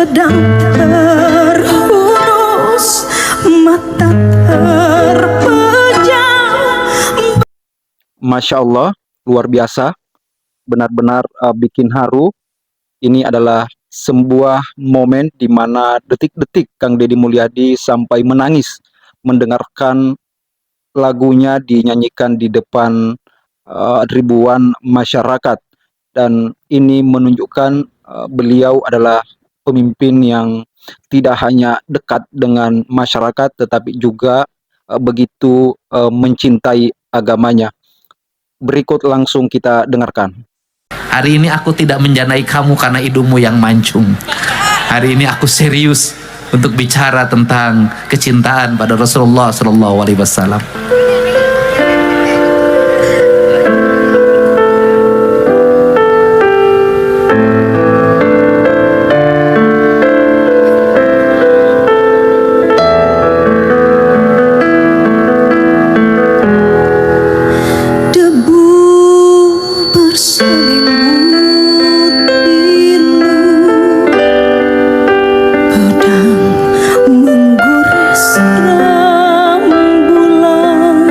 pedang terhunus, mata terpejam. Masya Allah, luar biasa, benar-benar bikin haru. Ini adalah sebuah momen di mana detik-detik Kang Deddy Mulyadi sampai menangis mendengarkan lagunya dinyanyikan di depan ribuan masyarakat, dan ini menunjukkan beliau adalah pemimpin yang tidak hanya dekat dengan masyarakat tetapi juga begitu mencintai agamanya. Berikut langsung kita dengarkan. Hari ini aku tidak menjanai kamu karena hidungmu yang mancung. Hari ini aku serius untuk bicara tentang kecintaan pada Rasulullah Sallallahu Alaihi Wasallam. Debu berselimut pilu, pedang menggores rembulan,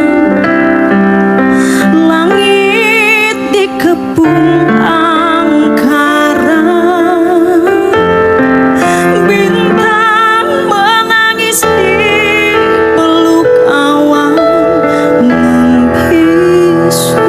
langit dikepung angkara, bintang menangis di peluk awan membisu.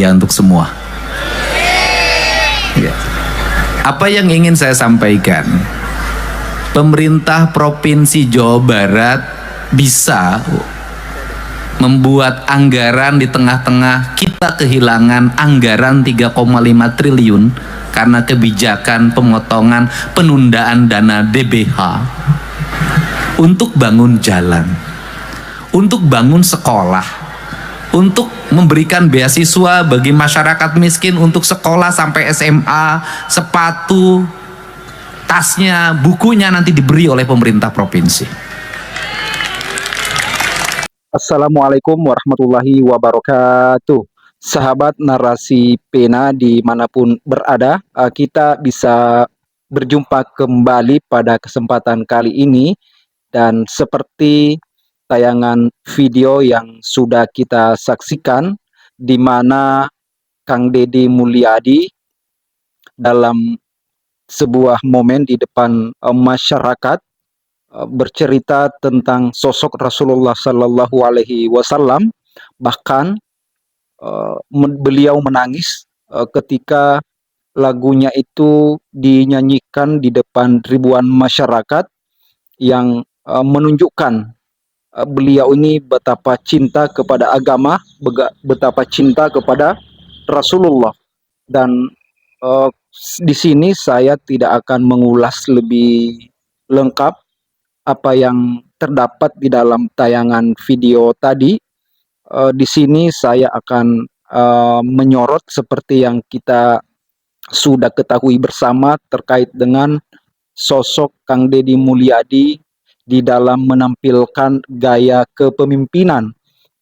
bahagia untuk semua. Ya. Apa yang ingin saya sampaikan? Pemerintah Provinsi Jawa Barat bisa membuat anggaran di tengah-tengah kita kehilangan anggaran 3,5 triliun karena kebijakan pemotongan penundaan dana DBH untuk bangun jalan, untuk bangun sekolah, untuk memberikan beasiswa bagi masyarakat miskin untuk sekolah sampai SMA, sepatu, tasnya, bukunya nanti diberi oleh pemerintah provinsi. Assalamualaikum warahmatullahi wabarakatuh. Sahabat narasi pena dimanapun berada, kita bisa berjumpa kembali pada kesempatan kali ini, dan seperti tayangan video yang sudah kita saksikan, di mana Kang Deddy Mulyadi dalam sebuah momen di depan masyarakat bercerita tentang sosok Rasulullah Sallallahu Alaihi Wasallam. Bahkan beliau menangis ketika lagunya itu dinyanyikan di depan ribuan masyarakat yang menunjukkan beliau ini betapa cinta kepada agama, betapa cinta kepada Rasulullah. Dan di sini saya tidak akan mengulas lebih lengkap apa yang terdapat di dalam tayangan video tadi. Di sini saya akan menyorot seperti yang kita sudah ketahui bersama terkait dengan sosok Kang Deddy Mulyadi di dalam menampilkan gaya kepemimpinan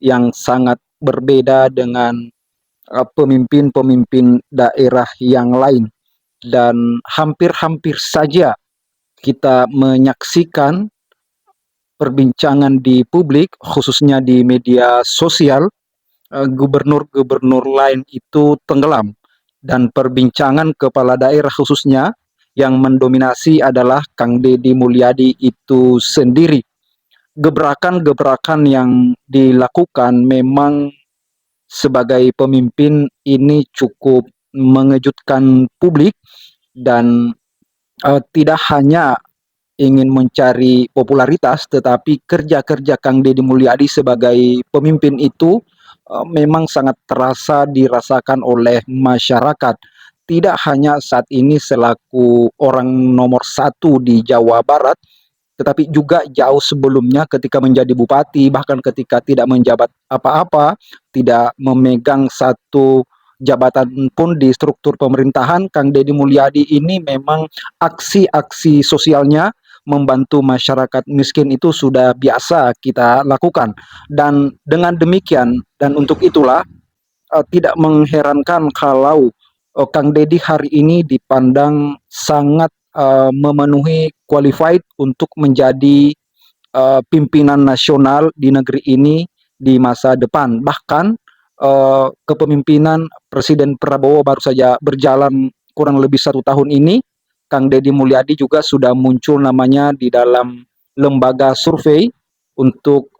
yang sangat berbeda dengan pemimpin-pemimpin daerah yang lain. Dan hampir-hampir saja kita menyaksikan perbincangan di publik, khususnya di media sosial, gubernur-gubernur lain itu tenggelam, dan perbincangan kepala daerah khususnya yang mendominasi adalah Kang Deddy Mulyadi itu sendiri. Gebrakan-gebrakan yang dilakukan memang sebagai pemimpin ini cukup mengejutkan publik, dan tidak hanya ingin mencari popularitas, tetapi kerja-kerja Kang Deddy Mulyadi sebagai pemimpin itu memang sangat terasa dirasakan oleh masyarakat. Tidak hanya saat ini selaku orang nomor 1 di Jawa Barat, tetapi juga jauh sebelumnya ketika menjadi bupati, bahkan ketika tidak menjabat apa-apa, tidak memegang satu jabatan pun di struktur pemerintahan, Kang Deddy Mulyadi ini memang aksi-aksi sosialnya membantu masyarakat miskin itu sudah biasa kita lakukan. Dan dengan demikian, dan untuk itulah tidak mengherankan kalau Kang Deddy hari ini dipandang sangat memenuhi qualified untuk menjadi pimpinan nasional di negeri ini di masa depan. Bahkan kepemimpinan Presiden Prabowo baru saja berjalan kurang lebih 1 tahun ini, Kang Deddy Mulyadi juga sudah muncul namanya di dalam lembaga survei untuk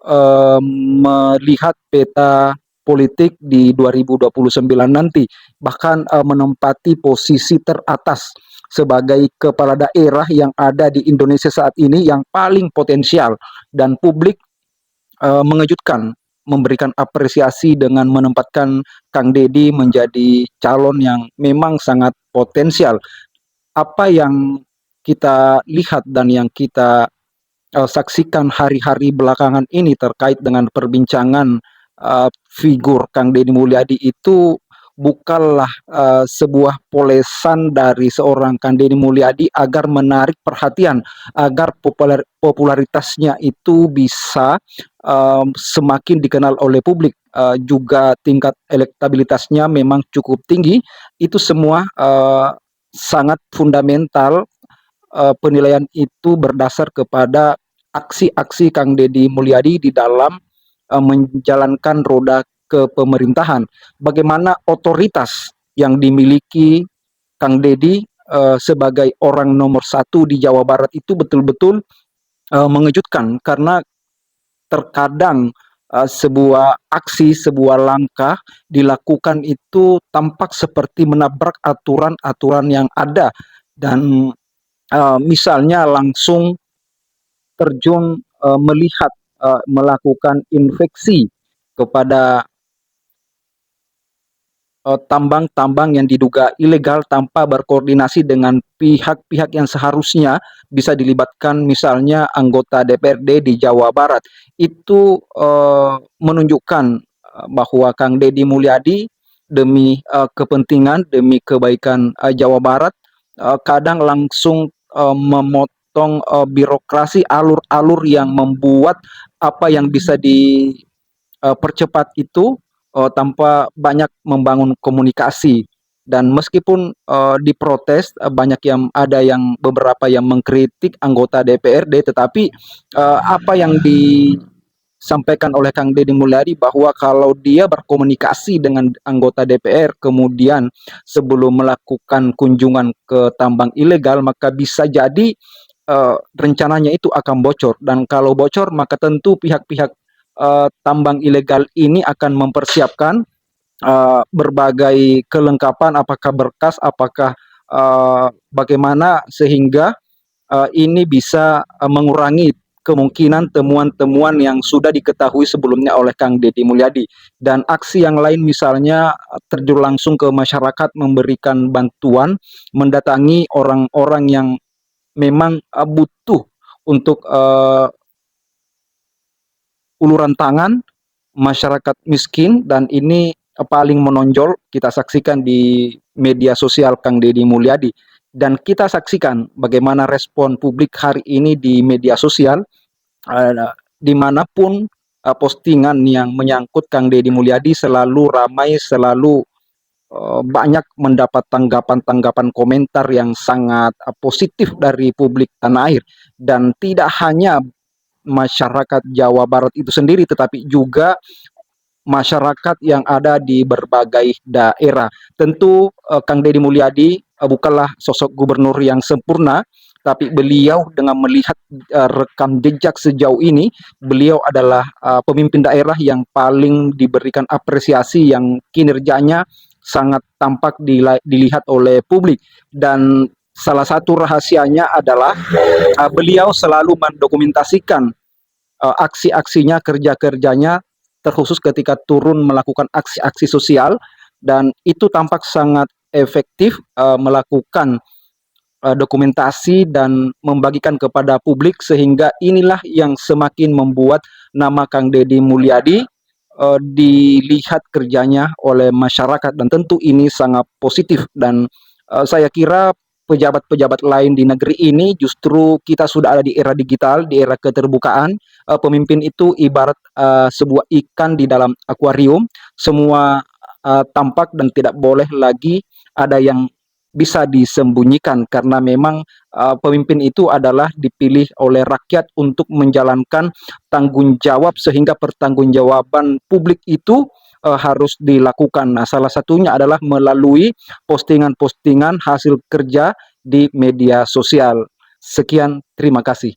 melihat peta politik di 2029 nanti, bahkan menempati posisi teratas sebagai kepala daerah yang ada di Indonesia saat ini yang paling potensial, dan publik mengejutkan, memberikan apresiasi dengan menempatkan Kang Deddy menjadi calon yang memang sangat potensial. Apa yang kita lihat dan yang kita saksikan hari-hari belakangan ini terkait dengan perbincangan figur Kang Deddy Mulyadi itu bukanlah sebuah polesan dari seorang Kang Deddy Mulyadi agar menarik perhatian, agar popularitasnya itu bisa semakin dikenal oleh publik, juga tingkat elektabilitasnya memang cukup tinggi. Itu semua sangat fundamental. Penilaian itu berdasar kepada aksi-aksi Kang Deddy Mulyadi di dalam menjalankan roda kepemerintahan. Bagaimana otoritas yang dimiliki Kang Deddy sebagai orang nomor 1 di Jawa Barat itu betul-betul mengejutkan, karena terkadang sebuah aksi, sebuah langkah dilakukan itu tampak seperti menabrak aturan-aturan yang ada dan misalnya langsung terjun melihat melakukan infeksi kepada tambang-tambang yang diduga ilegal tanpa berkoordinasi dengan pihak-pihak yang seharusnya bisa dilibatkan, misalnya anggota DPRD di Jawa Barat. Itu menunjukkan bahwa Kang Deddy Mulyadi demi kepentingan, demi kebaikan Jawa Barat, kadang langsung memotong birokrasi, alur-alur yang membuat apa yang bisa dipercepat itu tanpa banyak membangun komunikasi. Dan meskipun diprotes, banyak yang ada yang beberapa yang mengkritik anggota DPRD, tetapi apa yang disampaikan oleh Kang Deddy Mulyadi bahwa kalau dia berkomunikasi dengan anggota DPR, kemudian sebelum melakukan kunjungan ke tambang ilegal, maka bisa jadi rencananya itu akan bocor. Dan kalau bocor, maka tentu pihak-pihak tambang ilegal ini akan mempersiapkan berbagai kelengkapan, apakah berkas, apakah bagaimana, sehingga ini bisa mengurangi kemungkinan temuan-temuan yang sudah diketahui sebelumnya oleh Kang Deddy Mulyadi. Dan aksi yang lain misalnya terjun langsung ke masyarakat, memberikan bantuan, mendatangi orang-orang yang memang butuh untuk uluran tangan, masyarakat miskin, dan ini paling menonjol kita saksikan di media sosial Kang Deddy Mulyadi. Dan kita saksikan bagaimana respon publik hari ini di media sosial, dimanapun postingan yang menyangkut Kang Deddy Mulyadi selalu ramai, selalu banyak mendapat tanggapan-tanggapan komentar yang sangat positif dari publik tanah air. Dan tidak hanya masyarakat Jawa Barat itu sendiri, tetapi juga masyarakat yang ada di berbagai daerah. Tentu Kang Deddy Mulyadi bukanlah sosok gubernur yang sempurna, tapi beliau dengan melihat rekam jejak sejauh ini, beliau adalah pemimpin daerah yang paling diberikan apresiasi, yang kinerjanya sangat tampak dilihat oleh publik. Dan salah satu rahasianya adalah beliau selalu mendokumentasikan aksi-aksinya, kerja-kerjanya, terkhusus ketika turun melakukan aksi-aksi sosial, dan itu tampak sangat efektif melakukan dokumentasi dan membagikan kepada publik, sehingga inilah yang semakin membuat nama Kang Deddy Mulyadi dilihat kerjanya oleh masyarakat, dan tentu ini sangat positif. Dan saya kira pejabat-pejabat lain di negeri ini, justru kita sudah ada di era digital, di era keterbukaan. Pemimpin itu ibarat sebuah ikan di dalam akuarium, semua tampak dan tidak boleh lagi ada yang bisa disembunyikan, karena memang pemimpin itu adalah dipilih oleh rakyat untuk menjalankan tanggung jawab, sehingga pertanggungjawaban publik itu harus dilakukan. Nah, salah satunya adalah melalui postingan-postingan hasil kerja di media sosial. Sekian, terima kasih.